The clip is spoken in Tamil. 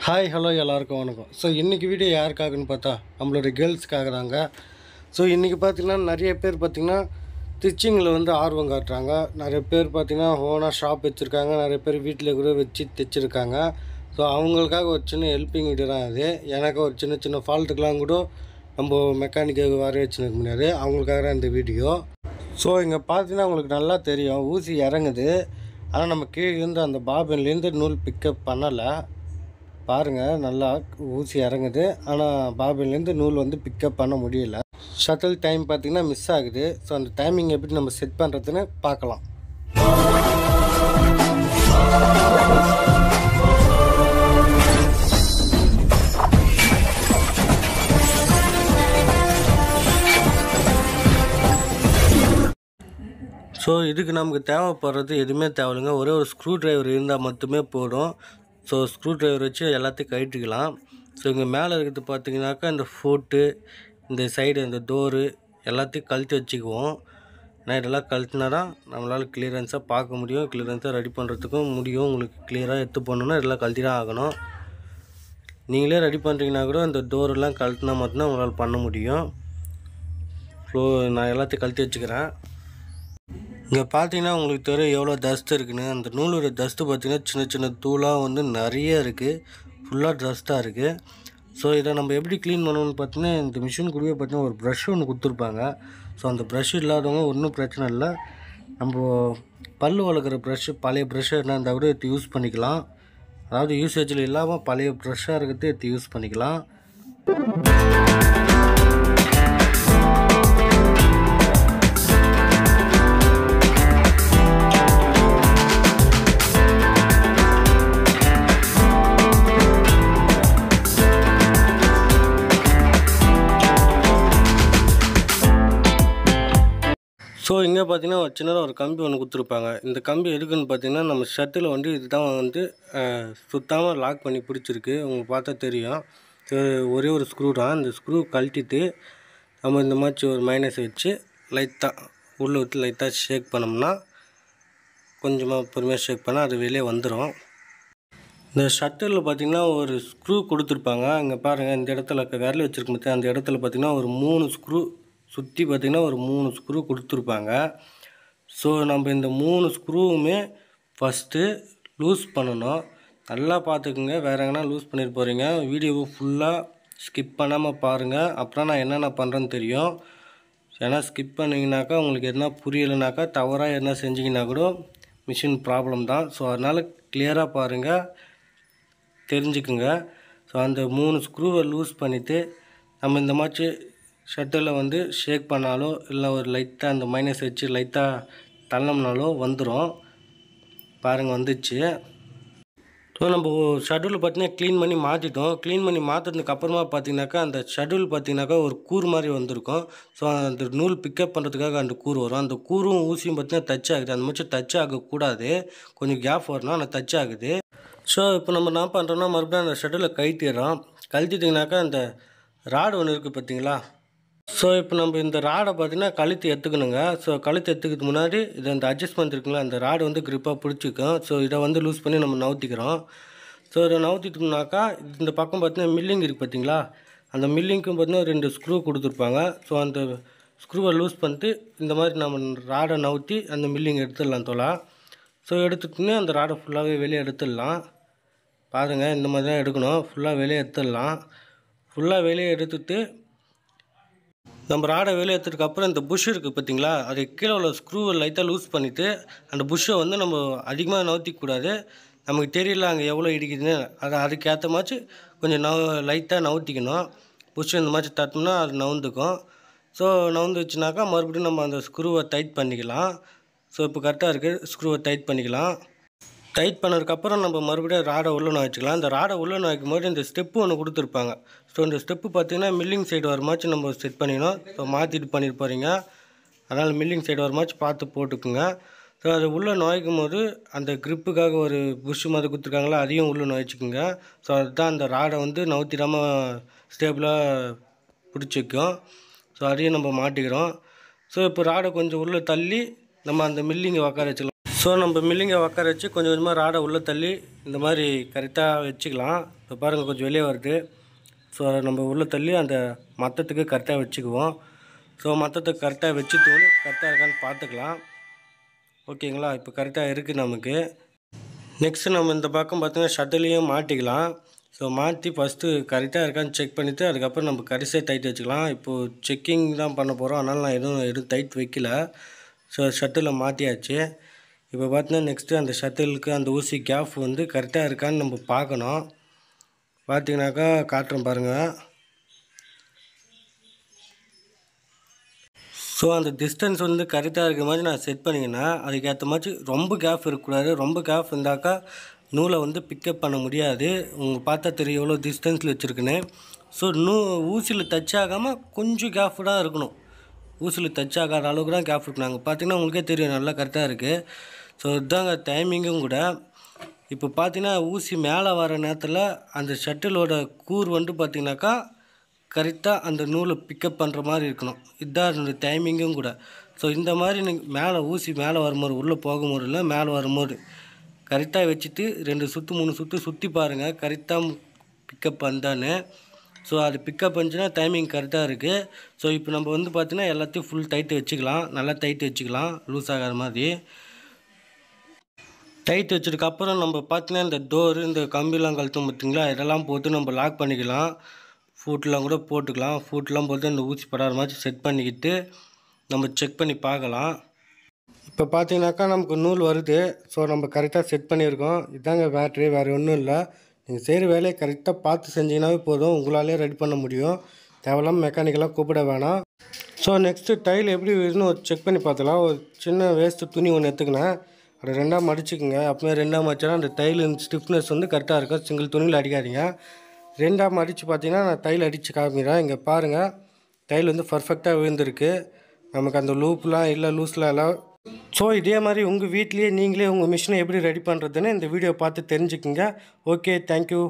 ஹாய் ஹலோ எல்லாருக்கும் வணக்கம். ஸோ இன்றைக்கி வீடியோ யாருக்காகன்னு பார்த்தா நம்மளோட கேர்ள்ஸுக்காக தாங்க. ஸோ இன்றைக்கி பார்த்திங்கன்னா நிறைய பேர் பார்த்திங்கன்னா ஸ்டிச்சிங்கில் வந்து ஆர்வம் காட்டுறாங்க. நிறைய பேர் பார்த்திங்கன்னா ஓனாக ஷாப் வச்சுருக்காங்க, நிறைய பேர் வீட்டில் கூட வச்சு தைச்சிருக்காங்க. ஸோ அவங்களுக்காக ஒரு சின்ன ஹெல்ப்பிங் வீடியோ தான் அது. எனக்கு ஒரு சின்ன சின்ன ஃபால்ட்டுக்கெலாம் கூட நம்ம மெக்கானிக்கை வர வச்சுருக்க முடியாது, அவங்களுக்காக தான் இந்த வீடியோ. ஸோ இங்கே பார்த்தீங்கன்னா உங்களுக்கு நல்லா தெரியும், ஊசி இறங்குது. ஆனால் நம்ம கீழே இருந்து அந்த பாபின்லேருந்து நூல் பிக்கப் பண்ணலை. பாருங்கள், நல்லா ஊசி இறங்குது, ஆனால் பாபின்லேருந்து நூல் வந்து பிக்கப் பண்ண முடியல. ஷட்டில் டைம் பார்த்திங்கன்னா மிஸ் ஆகுது. ஸோ அந்த டைமிங் எப்படி நம்ம செட் பண்ணுறதுன்னு பார்க்கலாம். ஸோ இதுக்கு நமக்கு தேவைப்படுறது எதுவுமே தேவையில்லைங்க. ஒரே ஒரு ஸ்க்ரூ ட்ரைவர் இருந்தால் மட்டுமே போதும். ஸோ ஸ்க்ரூ ட்ரைவர் வச்சு எல்லாத்தையும் கழட்டிக்கலாம். ஸோ இங்கே மேலே இருக்கிறது பார்த்திங்கனாக்கா இந்த ஃபோட்டு, இந்த சைடு இந்த டோரு எல்லாத்தையும் கழட்டி வச்சுக்குவோம். ஏன்னா இதெல்லாம் கழட்டினா தான் நம்மளால் கிளியரன்ஸாக பார்க்க முடியும், கிளியரன்ஸாக ரெடி பண்ணுறதுக்கும் முடியும். உங்களுக்கு கிளியராக எடுத்து பண்ணணுன்னா இதெல்லாம் கழட்டி தான் ஆகணும். நீங்களே ரெடி பண்ணுறீங்கன்னா கூட இந்த டோரெல்லாம் கழட்டினா மட்டும்தான் உங்களால் பண்ண முடியும். ஸோ நான் எல்லாத்தையும் கழட்டி வச்சுக்கிறேன். இங்கே பார்த்தீங்கன்னா உங்களுக்கு தெரியும் எவ்வளோ டஸ்ட் இருக்குன்னு. அந்த நூலோட டஸ்ட்டு பார்த்திங்கன்னா சின்ன சின்ன தூளாக வந்து நிறைய இருக்குது, ஃபுல்லாக டஸ்ட்டாக இருக்குது. ஸோ இதை நம்ம எப்படி க்ளீன் பண்ணணும்னு பார்த்தீங்கன்னா, இந்த மிஷின் கூடவே பார்த்தீங்கன்னா ஒரு ப்ரஷ் ஒன்று கொடுத்துருப்பாங்க. ஸோ அந்த ப்ரஷ் இல்லாதவங்க ஒன்றும் பிரச்சனை இல்லை, நம்ம பல் வளர்க்குற ப்ரஷ்ஷு, பழைய ப்ரஷ்ஷாக என்ன இருந்தால் கூட எடுத்து யூஸ் பண்ணிக்கலாம். அதாவது யூசேஜில் இல்லாமல் பழைய ப்ரஷ்ஷாக இருக்கிறது எடுத்து யூஸ் பண்ணிக்கலாம். ஸோ இங்கே பார்த்தீங்கன்னா ஒரு சின்னதாக ஒரு கம்பி ஒன்று கொடுத்துருப்பாங்க. இந்த கம்பி எதுக்குன்னு பார்த்தீங்கன்னா, நம்ம ஷர்ட்டில் வந்து இதுதான் வந்து சுத்தாமல் லாக் பண்ணி பிடிச்சிருக்கு, உங்களுக்கு பார்த்தா தெரியும். ஒரே ஒரு ஸ்க்ரூ தான். இந்த ஸ்க்ரூ கழட்டிட்டு நம்ம இந்த மாதிரி ஒரு மைனஸ் வச்சு லைட்டாக உள்ளே விட்டு லைட்டாக ஷேக் பண்ணோம்னா, கொஞ்சமாக பொறுமையாக ஷேக் பண்ணால் அது வெளியே வந்துடும். இந்த ஷட்டிலில் பார்த்திங்கன்னா ஒரு ஸ்க்ரூ கொடுத்துருப்பாங்க. இங்கே பாருங்கள், இந்த இடத்துல விரல் வச்சுருக்கும் பார்த்திங்கன்னா, அந்த இடத்துல பார்த்திங்கன்னா ஒரு 3 ஸ்க்ரூ சுற்றி பார்த்திங்கன்னா ஒரு 3 ஸ்க்ரூ கொடுத்துருப்பாங்க. ஸோ நம்ம இந்த 3 ஸ்க்ரூவுமே ஃபஸ்ட்டு லூஸ் பண்ணணும். நல்லா பார்த்துக்குங்க, வேறு எங்கன்னா லூஸ் பண்ணிட்டு போகிறீங்க. வீடியோவை ஃபுல்லாக ஸ்கிப் பண்ணாமல் பாருங்கள், அப்புறம் நான் என்னென்ன பண்ணுறேன்னு தெரியும். ஏன்னா ஸ்கிப் பண்ணிங்கனாக்கா உங்களுக்கு எதுனா புரியலைனாக்கா, தவறாக என்ன செஞ்சிங்கன்னா கூட மிஷின் ப்ராப்ளம் தான். ஸோ அதனால் கிளியராக பாருங்கள், தெரிஞ்சுக்குங்க. ஸோ அந்த 3 ஸ்க்ரூவை லூஸ் பண்ணிவிட்டு நம்ம இந்த மாதிரி ஷட்டிலில் வந்து ஷேக் பண்ணாலோ இல்லை ஒரு லைட்டாக அந்த மைனஸ் வச்சு லைட்டாக தள்ளோம்னாலோ வந்துடும். பாருங்கள், வந்துச்சு. ஸோ நம்ம ஷெட்யூல் பார்த்திங்கன்னா க்ளீன் பண்ணி மாற்றிட்டோம். க்ளீன் பண்ணி மாற்றினதுக்கு அப்புறமா பார்த்திங்கனாக்கா அந்த ஷெட்யூல் பார்த்திங்கனாக்கா ஒரு கூறு மாதிரி வந்திருக்கும். ஸோ அந்த நூல் பிக்கப் பண்ணுறதுக்காக அந்த கூறு வரும். அந்த கூறும் ஊசியும் பார்த்திங்கன்னா டச் ஆகுது. அந்த மாதிரி டச் ஆகக்கூடாது, கொஞ்சம் கேப் வரணும், ஆனால் டச் ஆகுது. ஸோ இப்போ நம்ம என்ன பண்ணுறோன்னா, மறுபடியும் அந்த ஷெட்யூலை கழட்டிடுறோம். கழட்டிட்டிங்கனாக்கா அந்த ராடு ஒன்று இருக்குது பார்த்திங்களா. ஸோ இப்போ நம்ம இந்த ராடை பார்த்திங்கன்னா கழுத்து எடுத்துக்கணுங்க. ஸோ கழுத்து எடுத்துக்கிறதுக்கு முன்னாடி இது அந்த அட்ஜஸ்ட்மெண்ட் இருக்குங்களா, அந்த ராடு வந்து க்ரிப்பாக பிடிச்சிக்கும். ஸோ இதை வந்து லூஸ் பண்ணி நம்ம நவுத்திக்கிறோம். ஸோ இதை நவுத்திட்டோம்னாக்கா இந்த பக்கம் பார்த்திங்கன்னா மில்லிங் இருக்குது பார்த்திங்களா, அந்த மில்லிங்க்கும் பார்த்திங்கன்னா 2 ஸ்க்ரூ கொடுத்துருப்பாங்க. ஸோ அந்த ஸ்க்ரூவை லூஸ் பண்ணிட்டு இந்த மாதிரி நம்ம ராடை நவுத்தி அந்த மில்லிங் எடுத்துடலாம் தோலா. ஸோ எடுத்துக்கிட்டோன்னே அந்த ராடை ஃபுல்லாகவே வெளியே எடுத்துடலாம். பாருங்கள், இந்த மாதிரி தான் எடுக்கணும். ஃபுல்லாக வெளியே எடுத்துடலாம். ஃபுல்லாக வெளியே எடுத்துட்டு நம்ம ராடை வெளியே எடுத்ததுக்கப்புறம் இந்த புஷ் இருக்குது பார்த்திங்களா, அது கீழே உள்ள ஸ்க்ரூவை லைட்டாக லூஸ் பண்ணிவிட்டு அந்த புஷ்ஷை வந்து நம்ம அதிகமாக நவுத்திக்கூடாது. நமக்கு தெரியல அங்கே எவ்வளோ இடிக்குதுன்னு, அதுக்கேற்ற மாதிரி கொஞ்சம் லைட்டாக நவுத்திக்கணும். புஷ்ஷை இந்த மாதிரி தட்டினோம்னா அது நவுந்துக்கும். ஸோ நவுந்துச்சுனாக்கா மறுபடியும் நம்ம அந்த ஸ்க்ரூவை டைட் பண்ணிக்கலாம். ஸோ இப்போ கரெக்டாக இருக்குது, ஸ்க்ரூவை டைட் பண்ணிக்கலாம். டைட் பண்ணதுக்கப்புறம் நம்ம மறுபடியும் ராடை உள்ளே நுழைச்சிக்கலாம். இந்த ராடை உள்ளே நுழைக்கும் போது இந்த ஸ்டெப்பு ஒன்று கொடுத்துருப்பாங்க. ஸோ இந்த ஸ்டெப்பு பார்த்திங்கன்னா மில்லிங் சைடு வர மாதிரி நம்ம செட் பண்ணிக்கணும். ஸோ மாற்றிட்டு பண்ணிட்டு போகிறீங்க, அதனால் மில்லிங் சைடு வர மாதிரி பார்த்து போட்டுக்குங்க. ஸோ அது உள்ளே நுழைக்கும் போது அந்த க்ரிப்புக்காக ஒரு புஷ் மாதிரி கொடுத்துருக்காங்களா, அதையும் உள்ளே நுழைச்சிக்குங்க. ஸோ அதுதான் அந்த ராடை வந்து நவுத்திடாமல் ஸ்டேபிளாக பிடிச்சி வைக்கும். ஸோ அதையும் நம்ம மாட்டிக்கிறோம். ஸோ இப்போ ராடை கொஞ்சம் உள்ளே தள்ளி நம்ம அந்த மில்லிங்கை உட்கார வச்சுக்கலாம். ஸோ ஸோ நம்ம மில்லிங்கை உட்கார வச்சு கொஞ்சம் கொஞ்சமாக ராடை உள்ளே தள்ளி இந்த மாதிரி கரெக்டாக வச்சுக்கலாம். இப்போ பாருங்கள் கொஞ்சம் வெளியே வருது. ஸோ நம்ம உள்ளே தள்ளி அந்த மத்தத்துக்கு கரெக்டாக வச்சுக்குவோம். ஸோ மத்தத்துக்கு கரெக்டாக வச்சு தோணி கரெக்டாக இருக்கான்னு பார்த்துக்கலாம். ஓகேங்களா, இப்போ கரெக்டாக இருக்குது நமக்கு. நெக்ஸ்ட்டு நம்ம இந்த பக்கம் பார்த்தீங்கன்னா ஷட்டிலையும் மாட்டிக்கலாம். ஸோ மாட்டி ஃபஸ்ட்டு கரெக்டாக இருக்கான்னு செக் பண்ணிவிட்டு அதுக்கப்புறம் நம்ம கடைசியாக டைட் வச்சுக்கலாம். இப்போது செக்கிங் தான் பண்ண போகிறோம், அதனால் நான் எதுவும் டைட் வைக்கல. ஸோ ஷட்டிலில் மாட்டியாச்சு. இப்போ பார்த்தீங்கன்னா நெக்ஸ்ட்டு அந்த ஷட்டிலுக்கு அந்த ஊசி கேப் வந்து கரெக்டாக இருக்கான்னு நம்ம பார்க்கணும். பார்த்தீங்கன்னாக்கா காட்டுறேன் பாருங்கள். ஸோ அந்த டிஸ்டன்ஸ் வந்து கரெக்டாக இருக்கிற மாதிரி நான் செட் பண்ணிங்கன்னா அதுக்கேற்ற மாதிரி ரொம்ப கேப் இருக்கக்கூடாது. ரொம்ப கேப் இருந்தாக்கா நூலை வந்து பிக்கப் பண்ண முடியாது. உங்களுக்கு பார்த்தா தெரியும் எவ்வளோ டிஸ்டன்ஸில் வச்சுருக்குன்னு. ஸோ ஊசியில் டச் ஆகாமல் கொஞ்சம் கேஃப்டாக இருக்கணும். ஊசியில் டச் ஆகாத அளவுக்கு தான் கேப் இருக்கணும். அங்கே பார்த்தீங்கன்னா உங்களுக்கே தெரியும் நல்லா கரெக்டாக இருக்குது. ஸோ இதுதாங்க டைமிங்கும் கூட. இப்போ பார்த்தீங்கன்னா ஊசி மேலே வர நேரத்தில் அந்த ஷட்டிலோட கூர் வந்து பார்த்திங்கனாக்கா கரெக்டாக அந்த நூலை பிக்கப் பண்ணுற மாதிரி இருக்கணும். இதுதான் அதோடய டைமிங்கும் கூட. ஸோ இந்த மாதிரி நீங்கள் மேலே ஊசி மேலே வரும்போது உள்ளே போகும்போது இல்லை மேலே வரும்போது கரெக்டாக வச்சுட்டு 2 சுற்று 3 சுற்று சுற்றி பாருங்கள் கரெக்டாக பிக்கப் பண்ணுதான்னு. ஸோ அது பிக்கப் பண்ணிச்சுன்னா டைமிங் கரெக்டாக இருக்குது. ஸோ இப்போ நம்ம வந்து பார்த்திங்கன்னா எல்லாத்தையும் ஃபுல் டைட்டு வச்சுக்கலாம். நல்லா டைட்டு வச்சுக்கலாம், லூஸ் ஆகாத மாதிரி டைட் வச்சதுக்கப்புறம் நம்ம பார்த்தீங்கன்னா இந்த டோரு இந்த கம்பிலாம் கழுத்தும் பார்த்திங்களா, இதெல்லாம் போட்டு நம்ம லாக் பண்ணிக்கலாம். ஃபூட்லாம் கூட போட்டுக்கலாம். ஃபூட்லாம் போட்டு இந்த ஊசி படாத மாதிரி செட் பண்ணிக்கிட்டு நம்ம செக் பண்ணி பார்க்கலாம். இப்போ பார்த்தீங்கன்னாக்கா நமக்கு நூல் வருது. ஸோ நம்ம கரெக்டாக செட் பண்ணியிருக்கோம். இதாங்க பேட்ரி, வேறு ஒன்றும் இல்லை. நீங்கள் செய்கிற வேலையை கரெக்டாக பார்த்து செஞ்சிங்கனாவே போதும், உங்களாலே ரெடி பண்ண முடியும். தேவையில்லாமல் மெக்கானிக்கெல்லாம் கூப்பிட வேணாம். ஸோ நெக்ஸ்ட்டு டைல் எப்படி இன்னும் செக் பண்ணி பார்த்துலாம். ஒரு சின்ன வேஸ்ட்டு துணி ஒன்று எடுத்துக்கினேன், அதை 2ஆக மடிச்சுக்குங்க. அப்போவே 2ஆக மடிச்சா அந்த டைல் ஸ்டிஃப்னஸ் வந்து கரெக்டாக இருக்கும். சிங்கிள் துணியில் அடிக்காதீங்க. 2ஆக மடித்து பார்த்தீங்கன்னா நான் டைல் அடித்து காமிக்கிறேன். இங்கே பாருங்கள், டைல் வந்து பர்ஃபெக்டாக விழுந்திருக்கு. நமக்கு அந்த லூப்லாம் இல்லை, லூஸ்லாம் இல்லை. ஸோ இதே மாதிரி உங்கள் வீட்லேயே நீங்களே உங்கள் மிஷினை எப்படி ரெடி பண்ணுறதுன்னு இந்த வீடியோ பார்த்து தெரிஞ்சுக்குங்க. Okay, thank you.